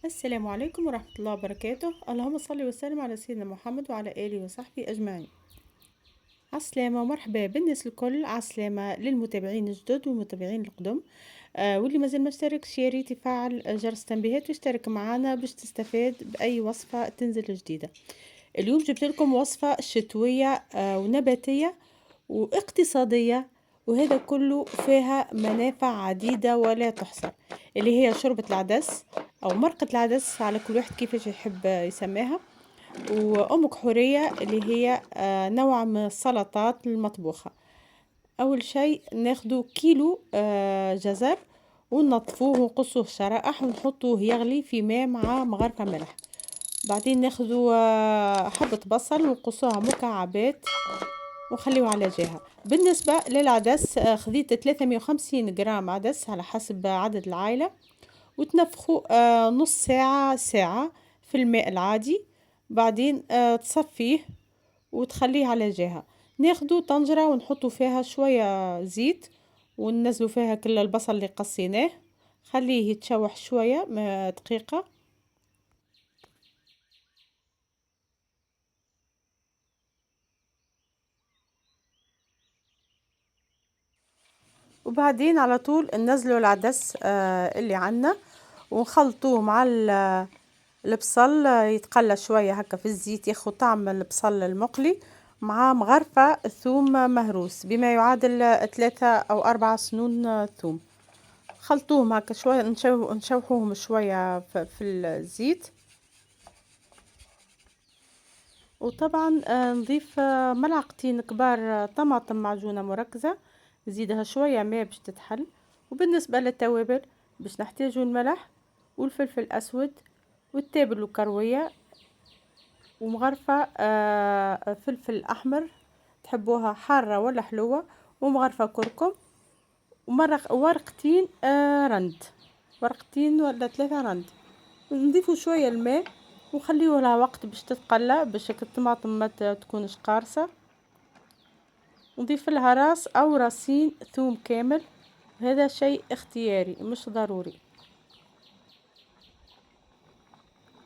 السلام عليكم ورحمة الله وبركاته. اللهم صل وسلم على سيدنا محمد وعلى آله وصحبه أجمعين. عالسلامة ومرحبا بالناس الكل، عالسلامة للمتابعين الجدد والمتابعين القدم. واللي مازال ما اشتركش يا ريت يفعل جرس التنبيهات ويشترك معنا باش تستفاد بأي وصفة تنزل جديدة. اليوم جبت لكم وصفة شتوية ونباتية واقتصادية، وهذا كله فيها منافع عديدة ولا تحصى، اللي هي شوربة العدس أو مرقة العدس على كل واحد كيفاش يحب يسميها، وأم كحورية اللي هي نوع من السلطات المطبوخة. أول شيء ناخدو كيلو جزر وننظفوه ونقصوه شرائح ونحطوه يغلي في ماء مع مغرفة ملح. بعدين ناخدو حبة بصل ونقصوها مكعبات ونخليوه على جهة. بالنسبة للعدس خذيت 350 جرام عدس على حسب عدد العائلة، وتنفخوا نص ساعة في الماء العادي. بعدين تصفيه وتخليه على جهة. ناخدو طنجرة ونحطو فيها شوية زيت وننزلو فيها كل البصل اللي قصيناه، خليه يتشوح شوية دقيقة. وبعدين على طول ننزلوا العدس اللي عنا ونخلطوه مع البصل، يتقلى شوية هكا في الزيت، ياخد طعم البصل المقلي مع مغرفة ثوم مهروس بما يعادل 3 أو 4 سنون ثوم. خلطوهم هكا شوية، نشوحوهم شوية في الزيت. وطبعا نضيف ملعقتين كبار طماطم معجونة مركزة، نزيدها شوية ماء باش تتحل. وبالنسبة للتوابل باش نحتاجو الملح والفلفل الأسود والتابل وكروية ومغرفة فلفل أحمر تحبوها حارة ولا حلوة، ومغرفة كركم، ورقتين رند، ورقتين ولا 3 رند. نضيفوا شوية الماء وخليه لها وقت باش تتقلى باش الطماطم ما تكونش قارصة. نضيف لها راس أو راسين ثوم كامل، هذا شيء اختياري مش ضروري.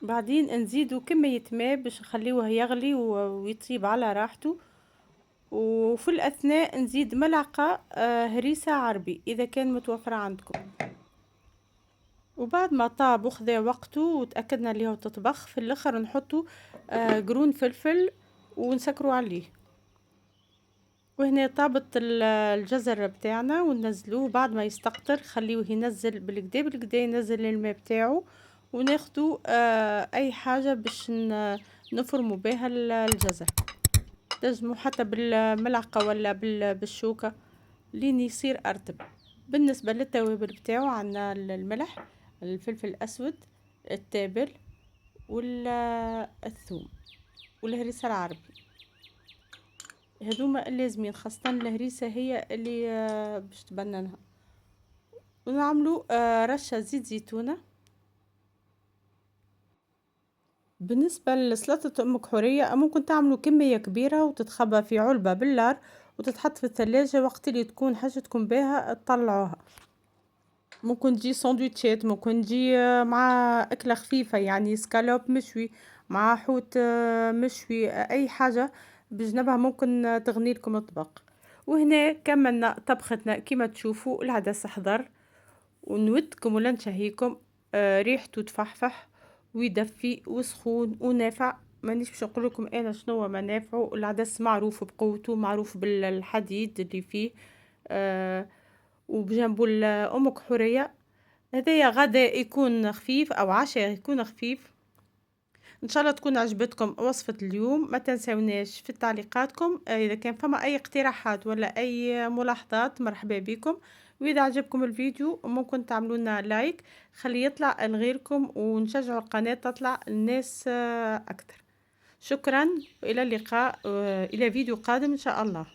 بعدين نزيدوا كمية ماء باش نخليوه يغلي ويطيب على راحته. وفي الأثناء نزيد ملعقة هريسة عربي إذا كان متوفرة عندكم. وبعد ما طاب وخذا وقته وتأكدنا اللي هو تطبخ، في الآخر نحطوا قرون فلفل ونسكروا عليه. وهنا طابت الجزر بتاعنا وننزلوه بعد ما يستقطر، خليوه ينزل بالكدا بالكدا، ينزل الماء بتاعه. وناخدو اي حاجة باش نفرموا بها الجزر، تنجموا حتى بالملعقة ولا بالشوكة لين يصير ارتب. بالنسبة للتوابل بتاعه عندنا الملح، الفلفل الاسود، التابل والثوم والهريسة العربي، هذوما اللازمين، خاصة الهريسة هي اللي باش تبننها. ونعملو رشة زيت زيتونة. بالنسبة لسلطة أم كحورية ممكن تعملوا كمية كبيرة وتتخبى في علبة باللار وتتحط في الثلاجة، وقت اللي تكون حاجتكم بها تطلعوها. ممكن تجي ساندويتشات، ممكن تجي مع أكلة خفيفة يعني سكالوب مشوي مع حوت مشوي، أي حاجة بجنبها ممكن تغني لكم الطبق. وهنا كملنا طبختنا كما تشوفوا، العدس حضر ونودكم ولا نشهيكم ريحته تفحفح ويدفي وسخون ونافع. مانيش باش نقول لكم انا شنو منافعه، العدس معروف بقوته، معروف بالحديد اللي فيه وبجنبه الام كحوريه. هذايا غدا يكون خفيف او عشاء يكون خفيف. ان شاء الله تكون عجبتكم وصفة اليوم. ما تنسوناش في تعليقاتكم اذا كان فما اي اقتراحات ولا اي ملاحظات مرحبا بكم. واذا عجبكم الفيديو ممكن تعملوا لنا لايك، خلي يطلع لغيركم ونشجعوا القناة تطلع الناس اكثر. شكرا والى اللقاء، الى فيديو قادم ان شاء الله.